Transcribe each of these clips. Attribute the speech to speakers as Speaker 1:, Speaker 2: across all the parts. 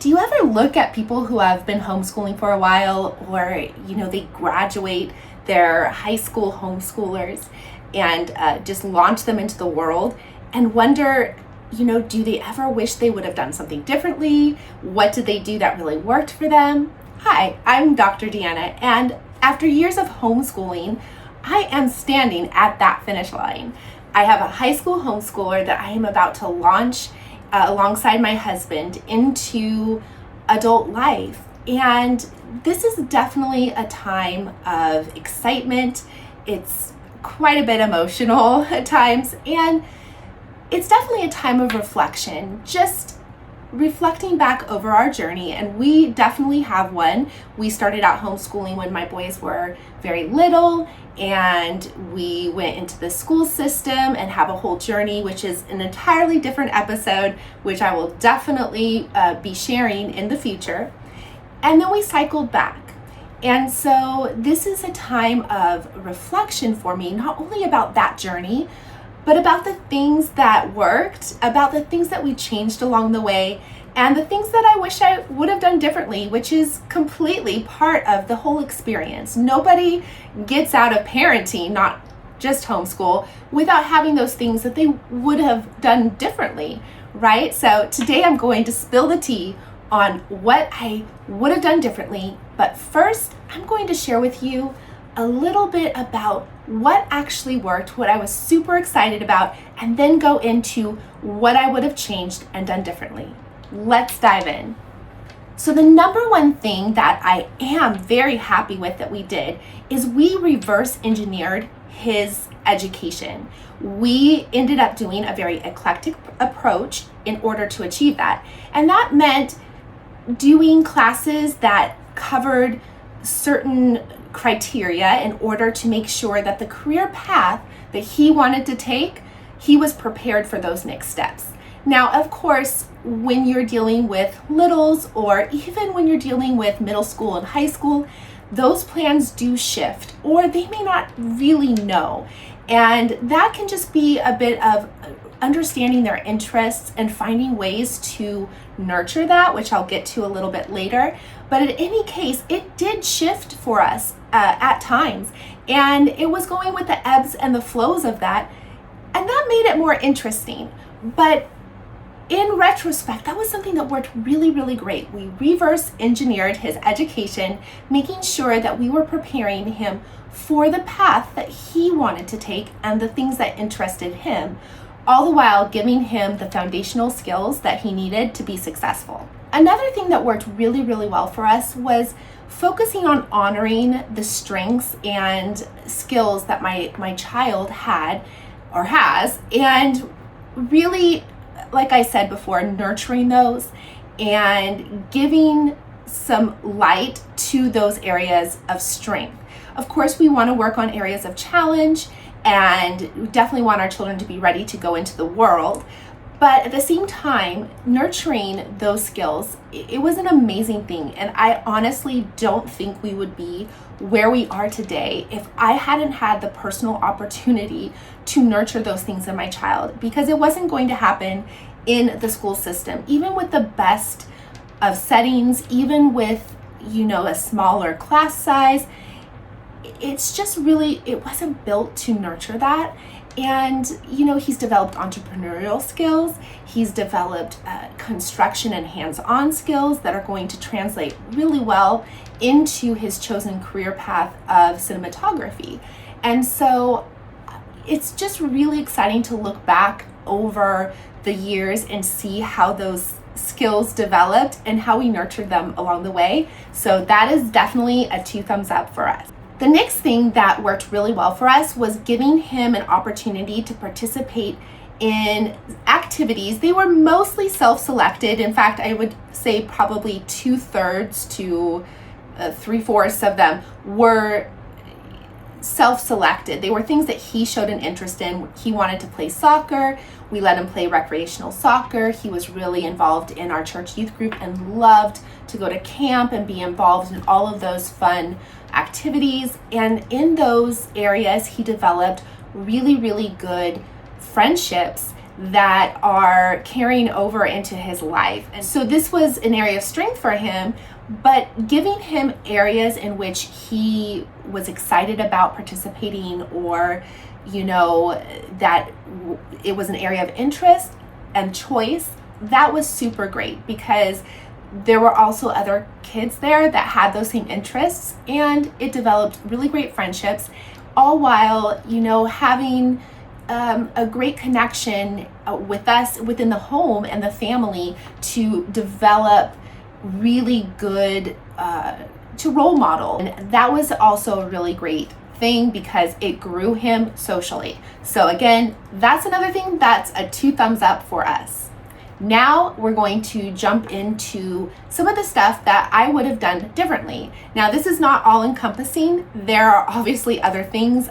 Speaker 1: Do you ever look at people who have been homeschooling for a while, or they graduate their high school homeschoolers and just launch them into the world and wonder, do they ever wish they would have done something differently? What did they do that really worked for them? Hi, I'm Dr. Deanna, and after years of homeschooling, I am standing at that finish line. I have a high school homeschooler that I am about to launch alongside my husband into adult life. And this is definitely a time of excitement. It's quite a bit emotional at times, and it's definitely a time of reflection, just reflecting back over our journey. And we definitely have one. We started out homeschooling when my boys were very little, and we went into the school system and have a whole journey, which is an entirely different episode, which I will definitely be sharing in the future. And then we cycled back. And so this is a time of reflection for me, not only about that journey, but about the things that worked, about the things that we changed along the way, and the things that I wish I would have done differently, which is completely part of the whole experience. Nobody gets out of parenting, not just homeschool, without having those things that they would have done differently, right? So today I'm going to spill the tea on what I would have done differently. But first, I'm going to share with you a little bit about what actually worked, what I was super excited about, and then go into what I would have changed and done differently. Let's dive in. So the number one thing that I am very happy with that we did is we reverse engineered his education. We ended up doing a very eclectic approach in order to achieve that. And that meant doing classes that covered certain criteria in order to make sure that the career path that he wanted to take, he was prepared for those next steps. Now, of course, when you're dealing with littles, or even when you're dealing with middle school and high school, those plans do shift, or they may not really know. And that can just be a bit of understanding their interests and finding ways to nurture that, which I'll get to a little bit later. But in any case, it did shift for us at times, and it was going with the ebbs and the flows of that, and that made it more interesting. But in retrospect, that was something that worked really, really great. We reverse engineered his education, making sure that we were preparing him for the path that he wanted to take and the things that interested him, all the while giving him the foundational skills that he needed to be successful. Another thing that worked really, really well for us was focusing on honoring the strengths and skills that my child had or has, and really, like I said before, nurturing those and giving some light to those areas of strength. Of course, we want to work on areas of challenge, and we definitely want our children to be ready to go into the world. But at the same time, nurturing those skills, it was an amazing thing. And I honestly don't think we would be where we are today if I hadn't had the personal opportunity to nurture those things in my child, because it wasn't going to happen in the school system. Even with the best of settings, even with, a smaller class size, it's just really, it wasn't built to nurture that. And, he's developed entrepreneurial skills. He's developed construction and hands-on skills that are going to translate really well into his chosen career path of cinematography. And so it's just really exciting to look back over the years and see how those skills developed and how we nurtured them along the way. So that is definitely a 2 thumbs up for us. The next thing that worked really well for us was giving him an opportunity to participate in activities. They were mostly self-selected. In fact, I would say probably 2/3 to 3/4 of them were self-selected. They were things that he showed an interest in. He wanted to play soccer. We let him play recreational soccer. He was really involved in our church youth group and loved to go to camp and be involved in all of those fun activities. And in those areas, he developed really, really good friendships that are carrying over into his life. And so this was an area of strength for him, but giving him areas in which he was excited about participating, or, that it was an area of interest and choice, that was super great, because there were also other kids there that had those same interests, and it developed really great friendships, all while, having a great connection with us within the home and the family to develop really good to role model. And that was also a really great thing because it grew him socially. So again, that's another thing that's a 2 thumbs up for us. Now we're going to jump into some of the stuff that I would have done differently. Now, this is not all encompassing. There are obviously other things.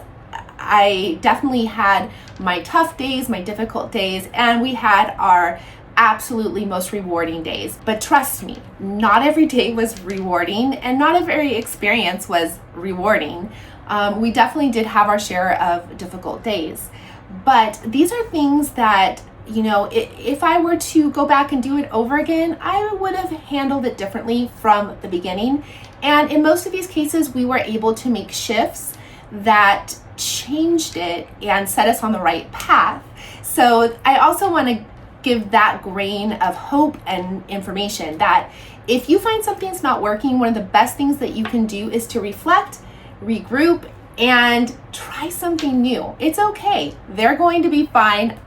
Speaker 1: I definitely had my tough days, my difficult days, and we had our absolutely most rewarding days. But trust me, not every day was rewarding, and not every experience was rewarding. We definitely did have our share of difficult days. But these are things that, if I were to go back and do it over again, I would have handled it differently from the beginning. And in most of these cases, we were able to make shifts that changed it and set us on the right path. So I also want to give that grain of hope and information that if you find something's not working, one of the best things that you can do is to reflect, regroup, and try something new. It's okay. They're going to be fine.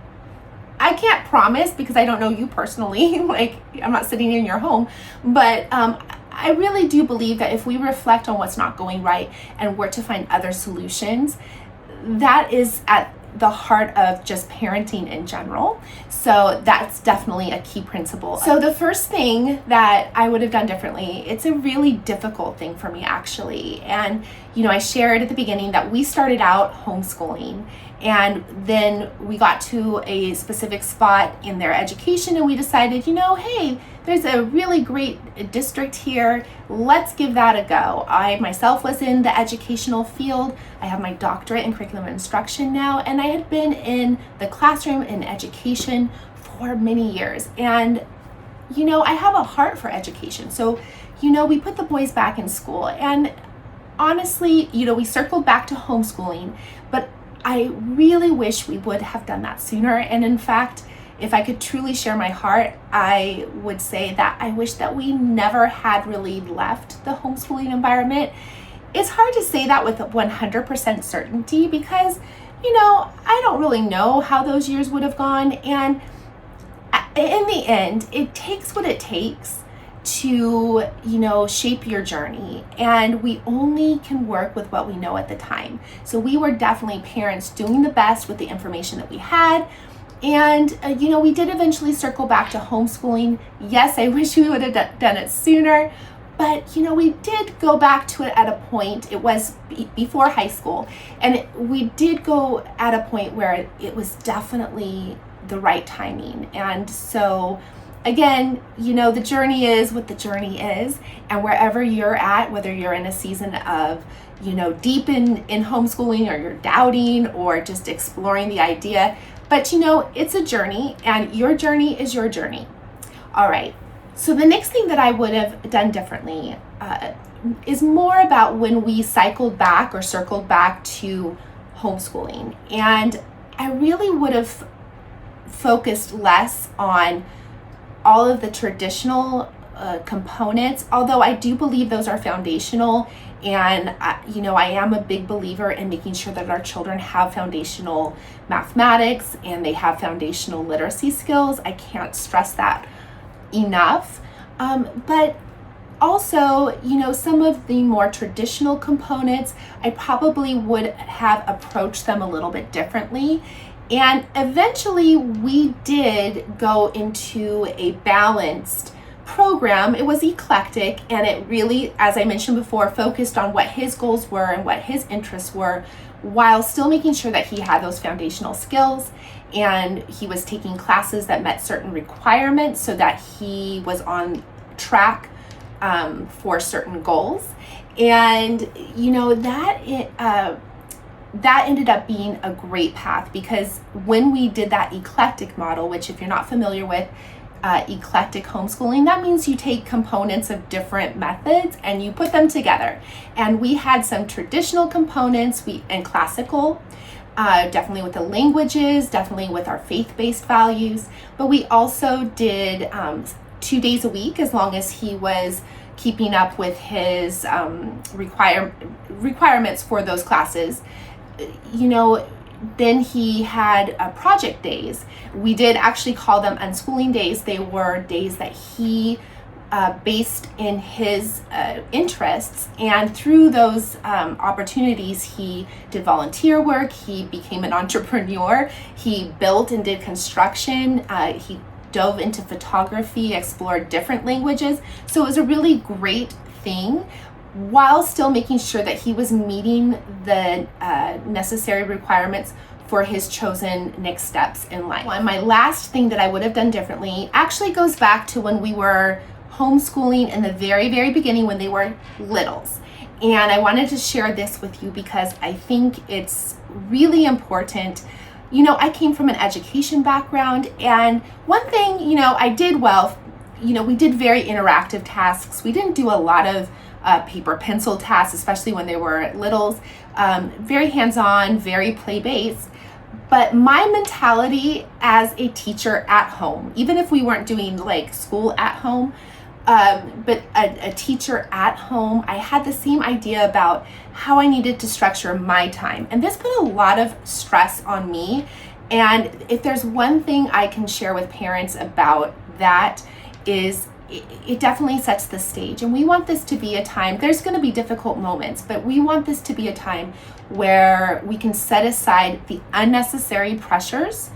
Speaker 1: I can't promise because I don't know you personally, like I'm not sitting in your home, but I really do believe that if we reflect on what's not going right and work to find other solutions, that is at the heart of just parenting in general. So that's definitely a key principle. So the first thing that I would have done differently, it's a really difficult thing for me actually. And, I shared at the beginning that we started out homeschooling, and then we got to a specific spot in their education and we decided, hey, there's a really great district here. Let's give that a go. I myself was in the educational field. I have my doctorate in curriculum instruction now, and I had been in the classroom in education for many years. And, I have a heart for education. So, we put the boys back in school, and honestly, we circled back to homeschooling, but I really wish we would have done that sooner. And in fact, if I could truly share my heart, I would say that I wish that we never had really left the homeschooling environment. It's hard to say that with 100% certainty because, I don't really know how those years would have gone. And in the end, it takes what it takes to, shape your journey. And we only can work with what we know at the time. So we were definitely parents doing the best with the information that we had. And, we did eventually circle back to homeschooling. Yes, I wish we would have done it sooner, but, we did go back to it at a point. It was before high school, and we did go at a point where it was definitely the right timing. And so, again, the journey is what the journey is, and wherever you're at, whether you're in a season of, deep in homeschooling, or you're doubting, or just exploring the idea, but it's a journey, and your journey is your journey. All right. So the next thing that I would have done differently is more about when we circled back to homeschooling. And I really would have focused less on all of the traditional components, although I do believe those are foundational. And, I am a big believer in making sure that our children have foundational mathematics and they have foundational literacy skills. I can't stress that enough. But also, some of the more traditional components, I probably would have approached them a little bit differently. And eventually we did go into a balanced program. It was eclectic, and it really, as I mentioned before, focused on what his goals were and what his interests were, while still making sure that he had those foundational skills and he was taking classes that met certain requirements so that he was on track for certain goals. And that ended up being a great path, because when we did that eclectic model, which if you're not familiar with eclectic homeschooling, that means you take components of different methods and you put them together. And we had some traditional components and classical, definitely with the languages, definitely with our faith-based values, but we also did 2 days a week, as long as he was keeping up with his requirements for those classes. Then he had project days. We did actually call them unschooling days. They were days that he based in his interests, and through those opportunities he did volunteer work, he became an entrepreneur, he built and did construction, he dove into photography, explored different languages. So it was a really great thing, while still making sure that he was meeting the necessary requirements for his chosen next steps in life. And my last thing that I would have done differently actually goes back to when we were homeschooling in the very, very beginning, when they were littles. And I wanted to share this with you because I think it's really important. I came from an education background, and one thing, I did well, we did very interactive tasks. We didn't do a lot of paper pencil tasks, especially when they were littles. Very hands-on, very play-based. But my mentality as a teacher at home, even if we weren't doing like school at home, but a teacher at home, I had the same idea about how I needed to structure my time. And this put a lot of stress on me. And if there's one thing I can share with parents about that, is it definitely sets the stage. And we want this to be a time, there's going to be difficult moments, but we want this to be a time where we can set aside the unnecessary pressures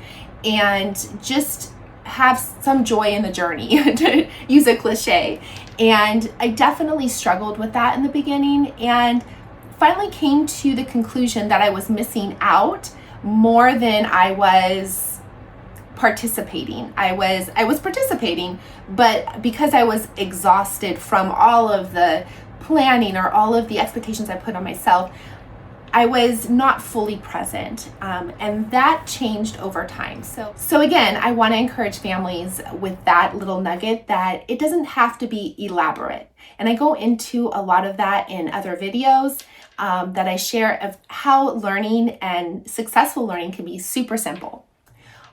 Speaker 1: and just have some joy in the journey, to use a cliche. And I definitely struggled with that in the beginning, and finally came to the conclusion that I was missing out more than I was participating. I was participating, but because I was exhausted from all of the planning or all of the expectations I put on myself, I was not fully present, and that changed over time. So again, I want to encourage families with that little nugget that it doesn't have to be elaborate. And I go into a lot of that in other videos that I share of how learning and successful learning can be super simple.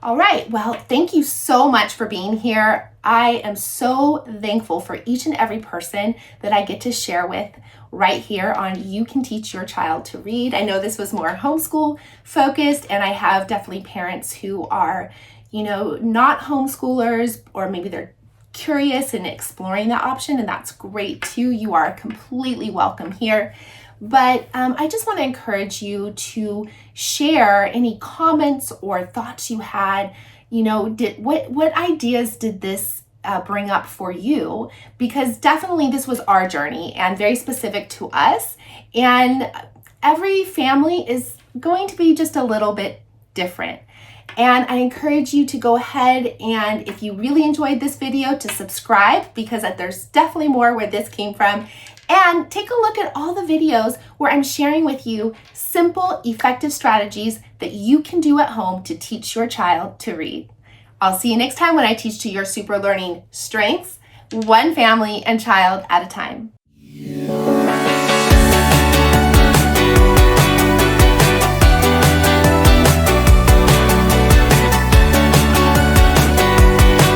Speaker 1: All right, well, thank you so much for being here. I am so thankful for each and every person that I get to share with right here on You Can Teach Your Child to Read. I know this was more homeschool focused, and I have definitely parents who are, not homeschoolers, or maybe they're curious and exploring that option, and that's great too. You are completely welcome here. But I just want to encourage you to share any comments or thoughts you had. What ideas did this bring up for you? Because definitely this was our journey and very specific to us. And every family is going to be just a little bit different. And I encourage you to go ahead, and if you really enjoyed this video, to subscribe, because there's definitely more where this came from. And take a look at all the videos where I'm sharing with you simple, effective strategies that you can do at home to teach your child to read. I'll see you next time when I teach to your super learning strengths, one family and child at a time.